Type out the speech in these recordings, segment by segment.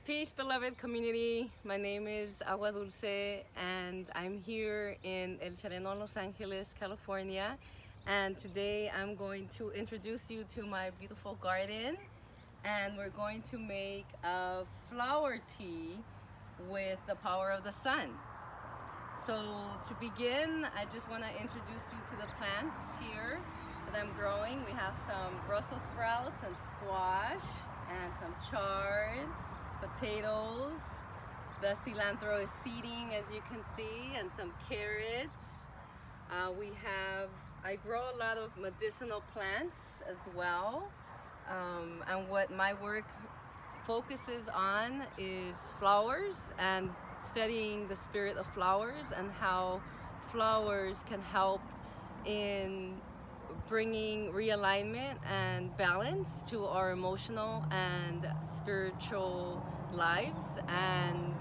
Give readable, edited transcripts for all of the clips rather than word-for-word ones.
Peace, beloved community. My name is Agua Dulce, and I'm here in El Sereno, Los Angeles, California. And today I'm going to introduce you to my beautiful garden, and we're going to make a flower tea with the power of the sun. So to begin, I just want to introduce you to the plants here that I'm growing. We have some Brussels sprouts and squash and some chard, potatoes. The cilantro is seeding, as you can see, and some carrots. I grow a lot of medicinal plants as well. And what my work focuses on is flowers and studying the spirit of flowers and how flowers can help in bringing realignment and balance to our emotional and spiritual lives, and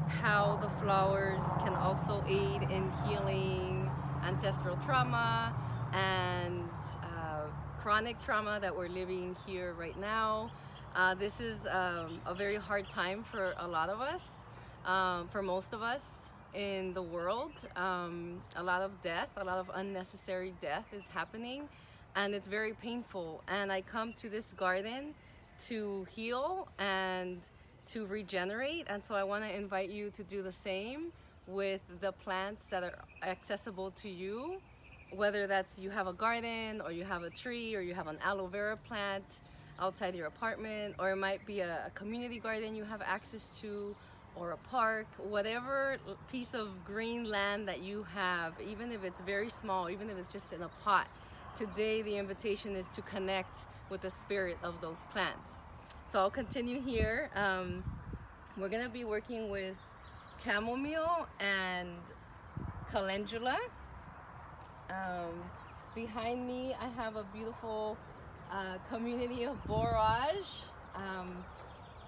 how the flowers can also aid in healing ancestral trauma and chronic trauma that we're living here right now. This is a very hard time for a lot of us, for most of us in the world. A lot of death, a lot of unnecessary death is happening, and it's very painful. And I come to this garden to heal and to regenerate, and so I want to invite you to do the same with the plants that are accessible to you, whether that's you have a garden or you have a tree or you have an aloe vera plant outside your apartment, or it might be a community garden you have access to, or a park, whatever piece of green land that you have, even if it's very small, even if it's just in a pot. Today the invitation is to connect with the spirit of those plants. So I'll continue here. We're gonna be working with chamomile and calendula. Behind me I have a beautiful community of borage.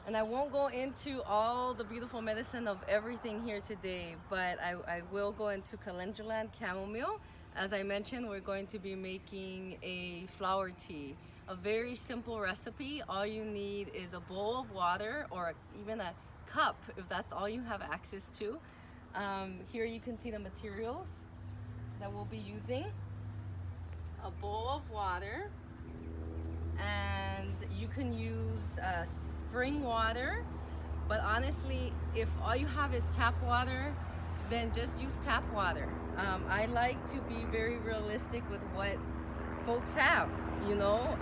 And I won't go into all the beautiful medicine of everything here today, but I will go into calendula and chamomile. As I mentioned, we're going to be making a flower tea. A very simple recipe. All you need is a bowl of water, or even a cup if that's all you have access to. Here you can see the materials that we'll be using. A bowl of water, and you can use spring water, but honestly, if all you have is tap water, then just use tap water. I like to be very realistic with what folks have, you know.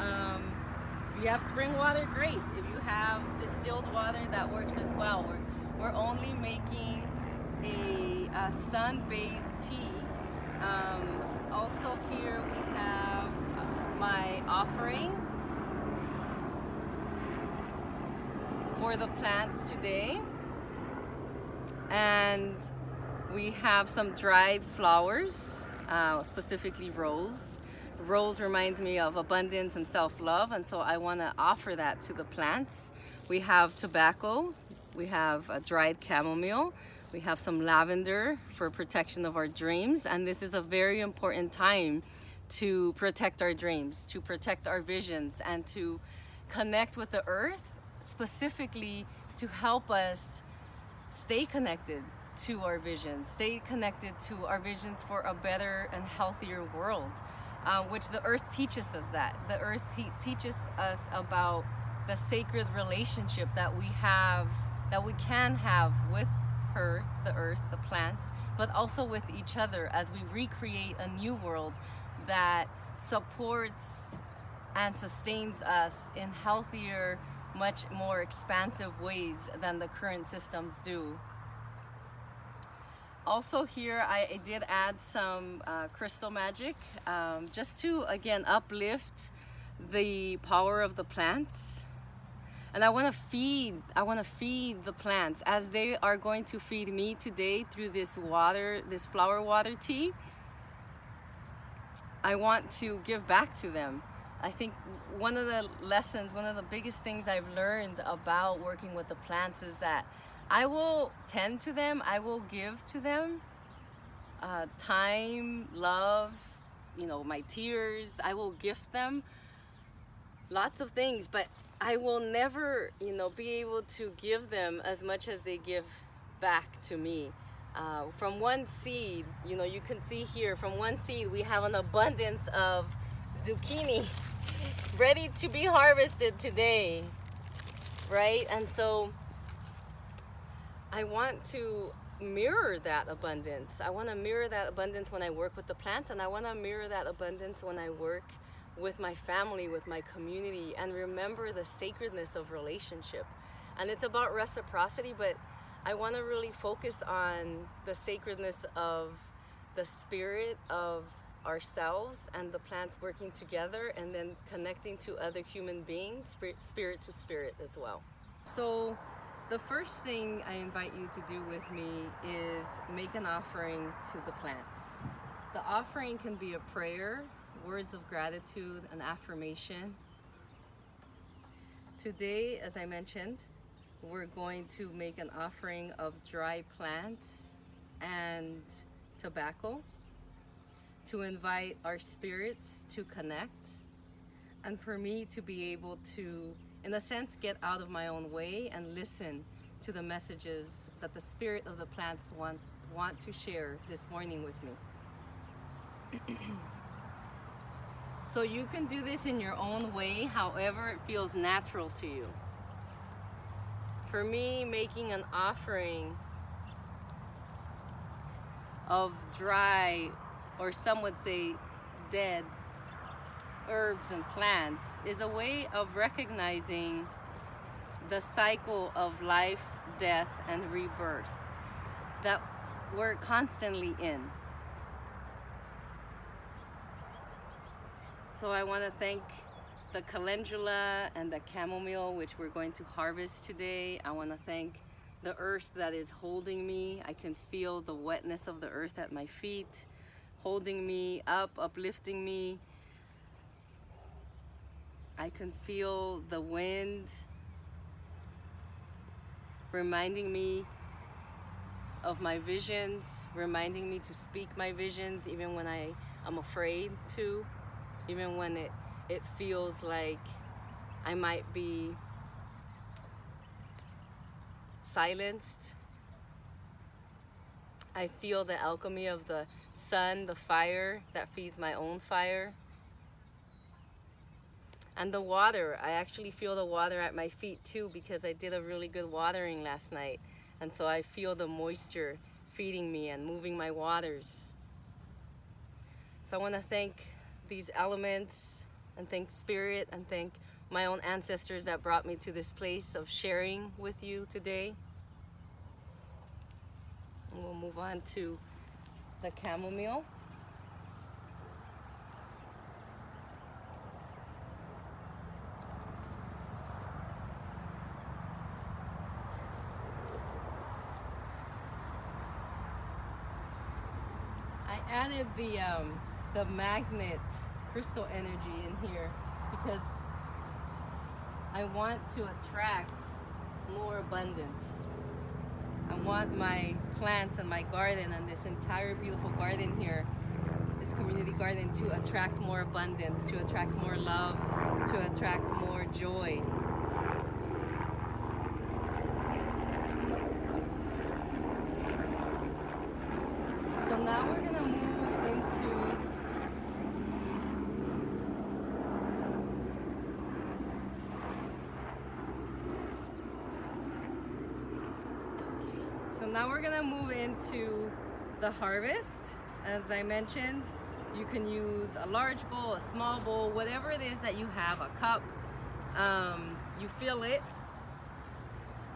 If you have spring water, great. If you have distilled water, that works as well. We're only making a sun-bathed tea. Also here we have my offering for the plants today, and we have some dried flowers, specifically rose. Rose reminds me of abundance and self-love, and so I want to offer that to the plants. We have tobacco, we have a dried chamomile, we have some lavender for protection of our dreams, and this is a very important time to protect our dreams, to protect our visions, and to connect with the earth, specifically to help us stay connected to our visions, stay connected to our visions for a better and healthier world, which the earth teaches us that. The earth teaches us about the sacred relationship that we have, that we can have with her, the earth, the plants, but also with each other as we recreate a new world that supports and sustains us in healthier, much more expansive ways than the current systems do. Also here I did add some crystal magic, just to again uplift the power of the plants. And I want to feed the plants as they are going to feed me today through this water, this flower water tea. I want to give back to them. I think one of the lessons, one of the biggest things I've learned about working with the plants is that I will tend to them, I will give to them time, love, you know, my tears. I will gift them lots of things, but I will never, be able to give them as much as they give back to me. From one seed, you can see here, from one seed we have an abundance of zucchini ready to be harvested today, right? And so I want to mirror that abundance. I want to mirror that abundance when I work with the plants, and I want to mirror that abundance when I work with my family, with my community, and remember the sacredness of relationship. And it's about reciprocity, but I want to really focus on the sacredness of the spirit of ourselves and the plants working together, and then connecting to other human beings, spirit to spirit as well. So the first thing I invite you to do with me is make an offering to the plants. The offering can be a prayer, words of gratitude, an affirmation. Today, as I mentioned, we're going to make an offering of dry plants and tobacco to invite our spirits to connect, and for me to be able to, in a sense, get out of my own way and listen to the messages that the spirit of the plants want to share this morning with me. So you can do this in your own way, however it feels natural to you. For me, making an offering of dry, or some would say dead, herbs and plants is a way of recognizing the cycle of life, death, and rebirth that we're constantly in. So I want to thank the calendula and the chamomile, which we're going to harvest today. I want to thank the earth that is holding me. I can feel the wetness of the earth at my feet, holding me up, uplifting me. I can feel the wind reminding me of my visions, reminding me to speak my visions even when I'm afraid to, even when it feels like I might be silenced. I feel the alchemy of the sun, the fire that feeds my own fire. And the water, I actually feel the water at my feet too, because I did a really good watering last night. And so I feel the moisture feeding me and moving my waters. So I want to thank these elements, and thank spirit, and thank my own ancestors that brought me to this place of sharing with you today. And we'll move on to the chamomile. I added the magnet crystal energy in here because I want to attract more abundance. I want my plants and my garden and this entire beautiful garden here, this community garden, to attract more abundance, to attract more love, to attract more joy. So now we're going to move into the harvest. As I mentioned, you can use a large bowl, a small bowl, whatever it is that you have, a cup. You fill it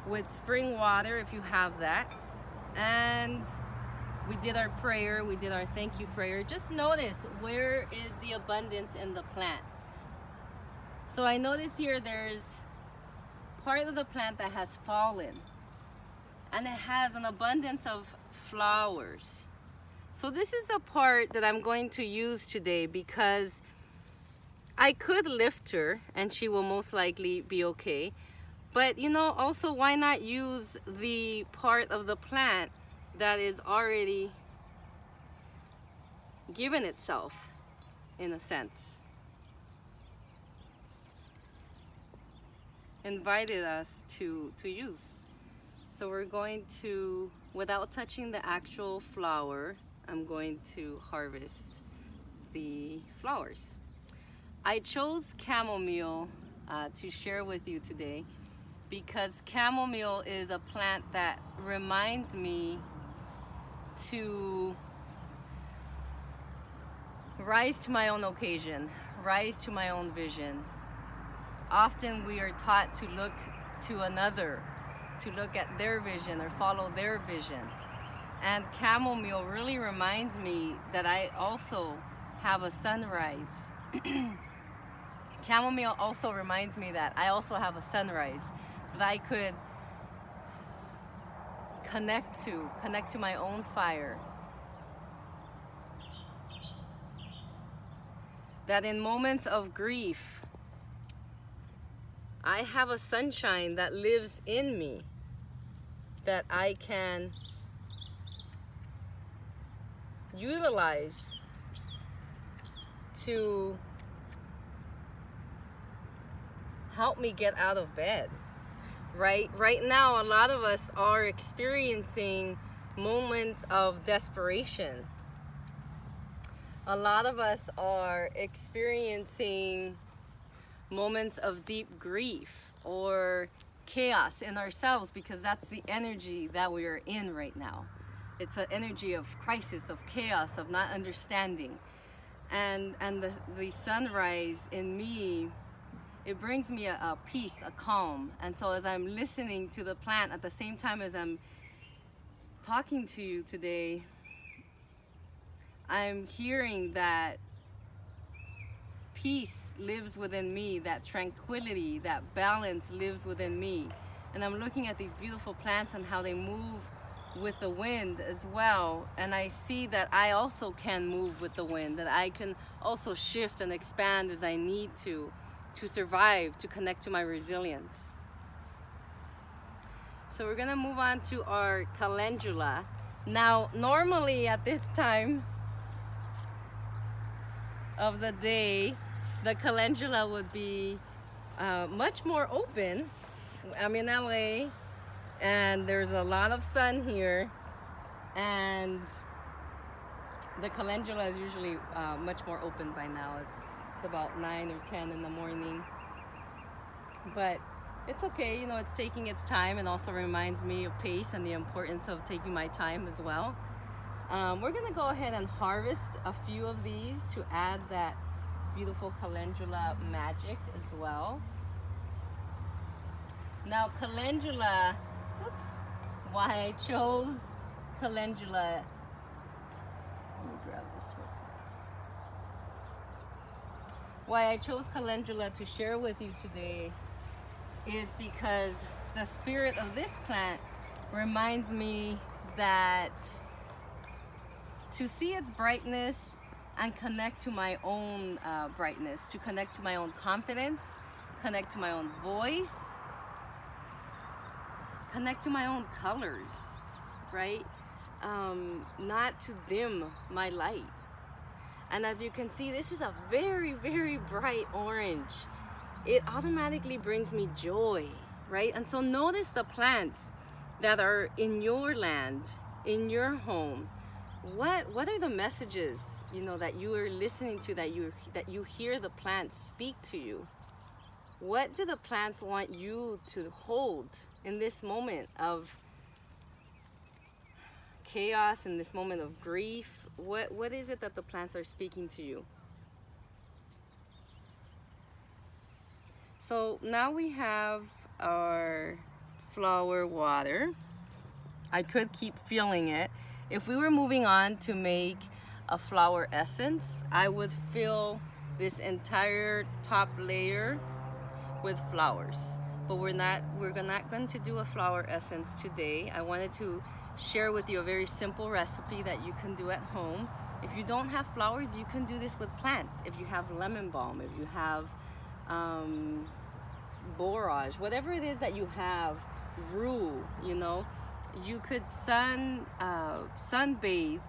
with spring water if you have that. And we did our prayer, we did our thank you prayer. Just notice, where is the abundance in the plant? So I notice here there's part of the plant that has fallen, and it has an abundance of flowers. So this is the part that I'm going to use today, because I could lift her and she will most likely be okay. But also, why not use the part of the plant that is already given itself, in a sense. invited us to use. So we're going to, without touching the actual flower, I'm going to harvest the flowers. I chose chamomile to share with you today because chamomile is a plant that reminds me to rise to my own occasion, rise to my own vision. Often we are taught to look to another, to look at their vision or follow their vision. And chamomile really reminds me that I also have a sunrise. Chamomile also reminds me that I also have a sunrise that I could connect to my own fire. That in moments of grief, I have a sunshine that lives in me that I can utilize to help me get out of bed. Right now, a lot of us are experiencing moments of desperation. A lot of us are experiencing moments of deep grief or chaos in ourselves, because that's the energy that we are in right now. It's an energy of crisis, of chaos, of not understanding. And the sunrise in me, it brings me a peace, a calm. And so as I'm listening to the plant at the same time as I'm talking to you today, I'm hearing that peace lives within me, that tranquility, that balance lives within me. And I'm looking at these beautiful plants and how they move with the wind as well. And I see that I also can move with the wind, that I can also shift and expand as I need to survive, to connect to my resilience. So we're gonna move on to our calendula. Now, normally at this time of the day, the calendula would be much more open. I'm in LA and there's a lot of sun here, and the calendula is usually much more open by now. It's about 9 or 10 in the morning, but it's okay, you know, it's taking its time, and also reminds me of pace and the importance of taking my time as well. We're gonna go ahead and harvest a few of these to add that beautiful calendula magic as well. Now calendula, why I chose calendula, let me grab this real quick. Why I chose calendula to share with you today is because the spirit of this plant reminds me that to see its brightness and connect to my own brightness, to connect to my own confidence, connect to my own voice, connect to my own colors, right? Not to dim my light. And as you can see, this is a very, very bright orange. It automatically brings me joy, right? And so notice the plants that are in your land, in your home. What are the messages, you know, that you are listening to, that you hear the plants speak to you? What do the plants want you to hold in this moment of chaos, in this moment of grief? What is it that the plants are speaking to you? So now we have our flower water. I could keep filling it. If we were moving on to make a flower essence, I would fill this entire top layer with flowers. But we're not going to do a flower essence today. I wanted to share with you a very simple recipe that you can do at home. If you don't have flowers, you can do this with plants. If you have lemon balm, if you have borage, whatever it is that you have, rue, you know, you could sunbathe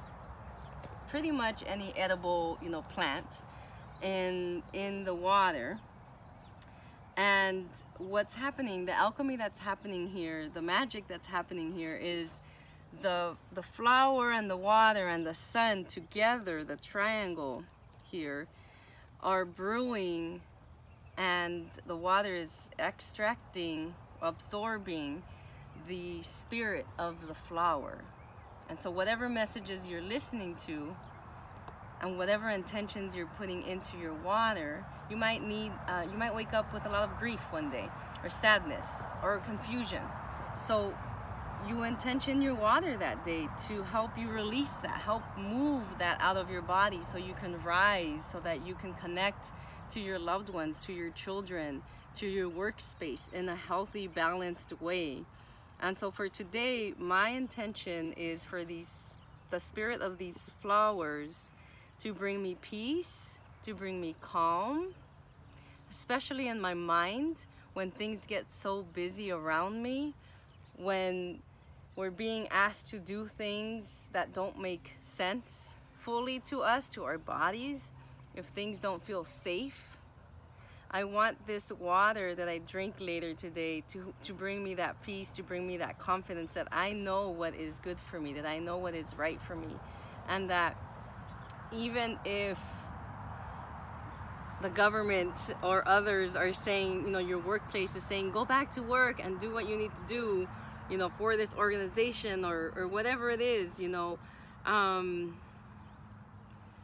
pretty much any edible, you know, plant in the water. And what's happening, the alchemy that's happening here, the magic that's happening here is the flower and the water and the sun together, the triangle here, are brewing, and the water is extracting, absorbing the spirit of the flower. And so whatever messages you're listening to and whatever intentions you're putting into your water, you might wake up with a lot of grief one day, or sadness, or confusion. So you intention your water that day to help you release that, help move that out of your body so you can rise, so that you can connect to your loved ones, to your children, to your workspace in a healthy, balanced way. And so for today, my intention is for the spirit of these flowers to bring me peace, to bring me calm, especially in my mind when things get so busy around me, when we're being asked to do things that don't make sense fully to us, to our bodies, if things don't feel safe. I want this water that I drink later today to bring me that peace, to bring me that confidence that I know what is good for me, that I know what is right for me, and that even if the government or others are saying, your workplace is saying, go back to work and do what you need to do, for this organization or whatever it is,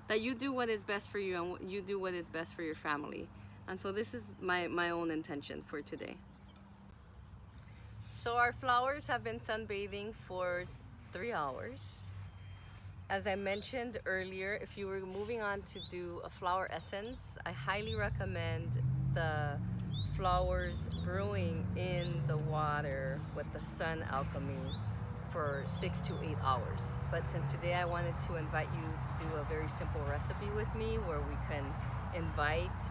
that you do what is best for you and you do what is best for your family. And so this is my own intention for today. So our flowers have been sunbathing for 3 hours. As I mentioned earlier, if you were moving on to do a flower essence, I highly recommend the flowers brewing in the water with the sun alchemy for 6 to 8 hours. But since today I wanted to invite you to do a very simple recipe with me where we can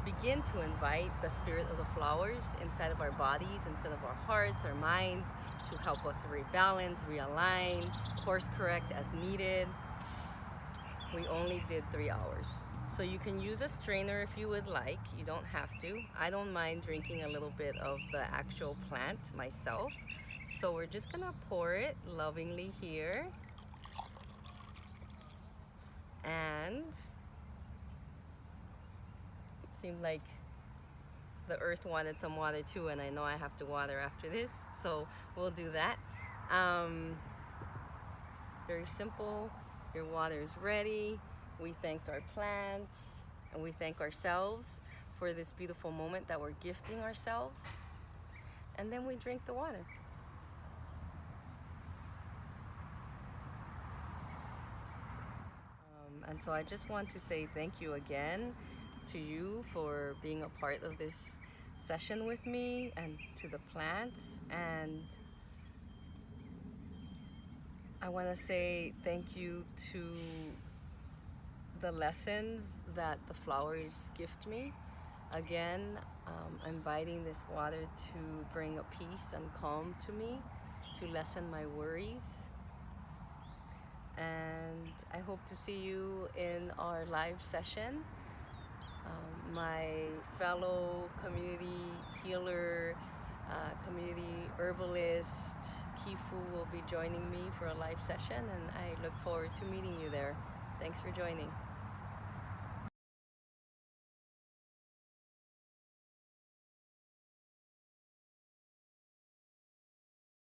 begin to invite the spirit of the flowers inside of our bodies, inside of our hearts, our minds, to help us rebalance, realign, course correct as needed. We only did 3 hours. So you can use a strainer if you would like. You don't have to. I don't mind drinking a little bit of the actual plant myself. So we're just gonna pour it lovingly here. And it seemed like the earth wanted some water too, and I know I have to water after this, so we'll do that. Very simple. Your water is ready. We thanked our plants and we thank ourselves for this beautiful moment that we're gifting ourselves. And then we drink the water. And so I just want to say thank you again to you for being a part of this session with me, and to the plants. And I want to say thank you to the lessons that the flowers gift me. Again, inviting this water to bring a peace and calm to me, to lessen my worries. And I hope to see you in our live session. My fellow community healer, community herbalist, Kifu, will be joining me for a live session, and I look forward to meeting you there. Thanks for joining.